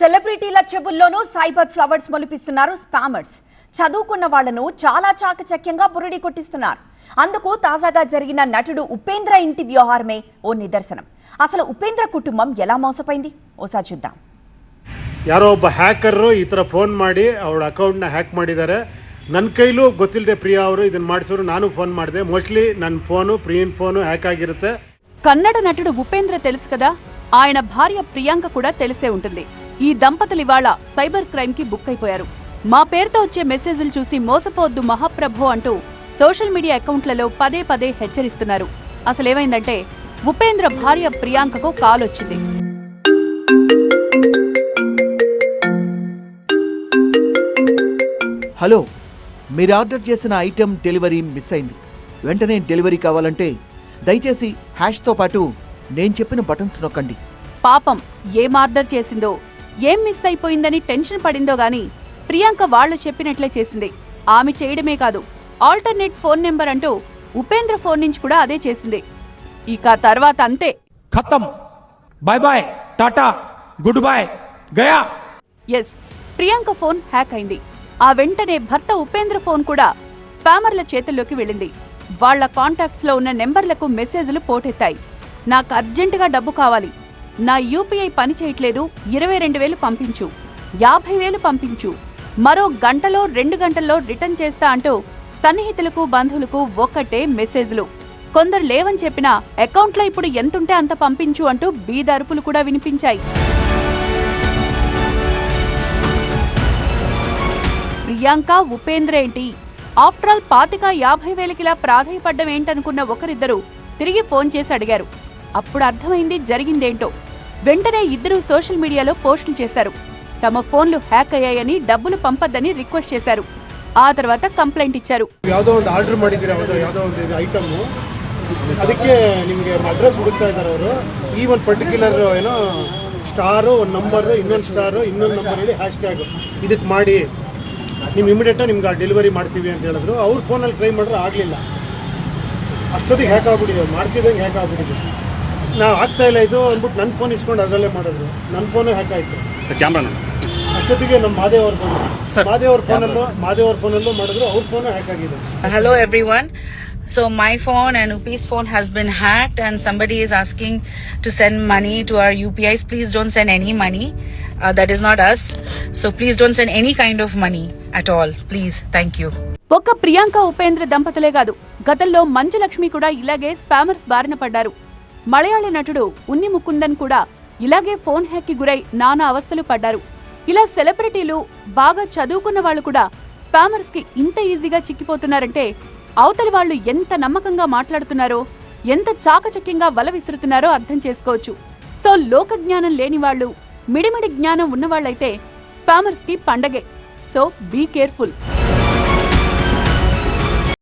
సెలబ్రిటీల చెవుల్లోనూ cyber flowers మొలిపిస్తున్నారు spammers. చదువుకున్న వాళ్లను చాలా చాకచక్యంగా బురిడి కొట్టిస్తున్నారు. అందుకు తాజాగా జరిగిన నటుడు ఉపేంద్ర ఇంటి వ్యవహారమే ఓ నిదర్శనం. అసలు ఉపేంద్ర కుటుంబం ఎలా మోసపోయింది ఓసారి చూద్దాం. ಯಾರೋ ಒಬ್ಬ ಹ್ಯಾಕರು ಈ ಥರ ಫೋನ್ ಮಾಡಿ ಅವಳ ಅಕೌಂಟ್ನ ಹ್ಯಾಕ್ ಮಾಡಿದ್ದಾರೆ. ನನ್ನ ಕೈಲೂ ಗೊತ್ತಿಲ್ಲದೆ ಪ್ರಿಯಾ ಅವರು ಇದನ್ನು ಮಾಡಿಸೋರು. ನಾನು ಫೋನ್ ಮಾಡಿದೆ. ಮೋಸ್ಟ್ಲಿ ನನ್ನ ಫೋನು ಪ್ರಿಯನ್ ಫೋನು ಹ್ಯಾಕ್ ಆಗಿರುತ್ತೆ. కన్నడ నటుడు ఉపేంద్ర తెలుసు కదా, ఆయన భార్య ప్రియాంక కూడా తెలిసే ఉంటుంది. ఈ దంపతులు ఇవాళ సైబర్ క్రైమ్ కి బుక్ అయిపోయారు. మా పేరుతో వచ్చే మెసేజ్లు చూసి మోసపోవద్దు మహాప్రభు అంటూ సోషల్ మీడియా అకౌంట్లలో పదే పదే హెచ్చరిస్తున్నారు. అసలేమైందంటే ఉపేంద్ర భార్య ప్రియాంకకు కాల్ వచ్చింది. హలో, మీరు ఆర్డర్ చేసిన ఐటెం డెలివరీ మిస్ అయింది. వెంటనే డెలివరీ కావాలంటే దయచేసి హ్యాష్తో పాటు నేను చెప్పిన బటన్స్ నొక్కండి. పాపం ఏం ఆర్డర్ చేసిందో, ఏం మిస్ అయిపోయిందని టెన్షన్ పడిందో గాని ప్రియాంక వాళ్లు చెప్పినట్లే చేసింది. ఆమె చేయడమే కాదు, ఆల్టర్నేట్ ఫోన్ నెంబర్ అంటూ ఉపేంద్ర ఫోన్ నుంచి కూడా అదే చేసింది. ఇక తర్వాత అంతే, ఖతం, bye bye, tata, good bye, గయా. ఎస్, ప్రియాంక ఫోన్ హ్యాక్ అయింది. ఆ వెంటనే భర్త ఉపేంద్ర ఫోన్ కూడా స్పామర్ల చేతుల్లోకి వెళ్ళింది. వాళ్ల కాంటాక్ట్స్ లో ఉన్న నెంబర్లకు మెసేజ్లు పోటెత్తాయి. నాకు అర్జెంటుగా డబ్బు కావాలి, నా యూపీఐ పని చేయట్లేదు, 22,000 పంపించు, 50,000 పంపించు, మరో గంటలో 2 గంటల్లో రిటర్న్ చేస్తా అంటూ సన్నిహితులకు బంధువులకు ఒక్కటే మెసేజ్లు. కొందరు లేవని చెప్పినా అకౌంట్లో ఇప్పుడు ఎంతుంటే అంత పంపించు అంటూ బీదరుపులు కూడా వినిపించాయి. ప్రియాంక ఉపేంద్ర ఏంటి, ఆఫ్టర్ ఆల్ 25,000-50,000కిలా ప్రాధాయపడ్డం ఏంటనుకున్న ఒకరిద్దరు తిరిగి ఫోన్ చేసి అడిగారు. అప్పుడు అర్థమైంది జరిగిందేంటో. వెంటనే ఇద్దరు సోషల్ మీడియాలో పోస్టులు చేశారు. తమ ఫోన్లు హ్యాక్ అయ్యాయని, డబ్బులు పంపద్దని రిక్వెస్ట్ చేశారు. ఆ తర్వాత కంప్లైంట్ ఇచ్చారు. ಯಾವುದೋ ಒಂದು ಆರ್ಡರ್ ಮಾಡಿದ್ದೀರಾ, ಯಾವುದೋ ಒಂದು ಐಟಮ್, ಅದಕ್ಕೆ ನಿಮಗೆ ಅಡ್ರೆಸ್ ಹುಡುಕ್ತಾ ಇದ್ದಾರೆ ಅವರು. ಈ ಒಂದು ಪರ್ಟಿಕ್ಯುಲರ್ ಏನೋ ಸ್ಟಾರು, ಒಂದು ನಂಬರು, ಇನ್ನೊಂದು ಸ್ಟಾರು, ಇನ್ನೊಂದು ನಂಬರ್ ಹೇಳಿ ಹ್ಯಾಶ್ ಟ್ಯಾಗ್ ಇದಕ್ಕೆ ಮಾಡಿ ನೀವು ಇಮಿಡಿಯೇಟಾಗಿ ನಿಮ್ಗೆ ಡೆಲಿವರಿ ಮಾಡ್ತೀವಿ ಅಂತ ಹೇಳಿದ್ರು. ಅವ್ರ ಫೋನಲ್ಲಿ ಟ್ರೈ ಮಾಡಿದ್ರೆ ಆಗಲಿಲ್ಲ. ಅಷ್ಟೊತ್ತಿಗೆ ಹ್ಯಾಕ್ ಆಗ್ಬಿಟ್ಟಿದೆ, ಮಾಡ್ತಿದ್ದಂಗೆ ಹ್ಯಾಕ್ ಆಗ್ಬಿಟ್ಟಿದೆ. ನಾವು ಆಗ್ತಾ ಇಲ್ಲ ಇದು ಅಂದ್ಬಿಟ್ಟು ನನ್ನ ಫೋನ್ ಇಸ್ಕೊಂಡು ಅದರಲ್ಲೇ ಮಾಡಿದ್ರು. ನನ್ನ ಫೋನು ಹ್ಯಾಕ್ ಆಯಿತು. ಅಷ್ಟೊತ್ತಿಗೆ ನಮ್ಮ ಮಾದೇವ್ರ ಫೋನಲ್ಲೂ ಮಾಡಿದ್ರು. ಅವ್ರ ಫೋನು ಹ್ಯಾಕ್ ಆಗಿದೆ. Hello everyone. So my phone and Upi's phone has been hacked and somebody is asking to send money to our UPIs. Please don't send any money. That is not us. So please don't send any kind of money at all. Please. Thank you. ఒక్క ప్రియాంక ఉపేంద్ర దంపతులే కాదు, గతంలో మంచు లక్ష్మి కూడా ఇలాగే spammers బారిన పడ్డారు. మలయాళీ నటుడు ఉన్ని ముకుందన్ కూడా ఇలాగే ఫోన్ హ్యాక్ కి గురై నానా అవస్థలు పడ్డారు. ఇలా సెలబ్రిటీలు, బాగా చదువుకున్న వాళ్ళు కూడా స్పామర్స్ కి ఇంత ఈజీగా చిక్కిపోతున్నారంటే అవతలి వాళ్ళు ఎంత నమ్మకంగా మాట్లాడుతున్నారో, ఎంత చాకచక్యంగా వల విసురుతున్నారో అర్థం చేసుకోవచ్చు. సో లోక జ్ఞానం లేని వాళ్ళు, మిడిమిడి జ్ఞానం ఉన్నవాళ్లైతే స్పామర్స్ కి పండగే. So be careful.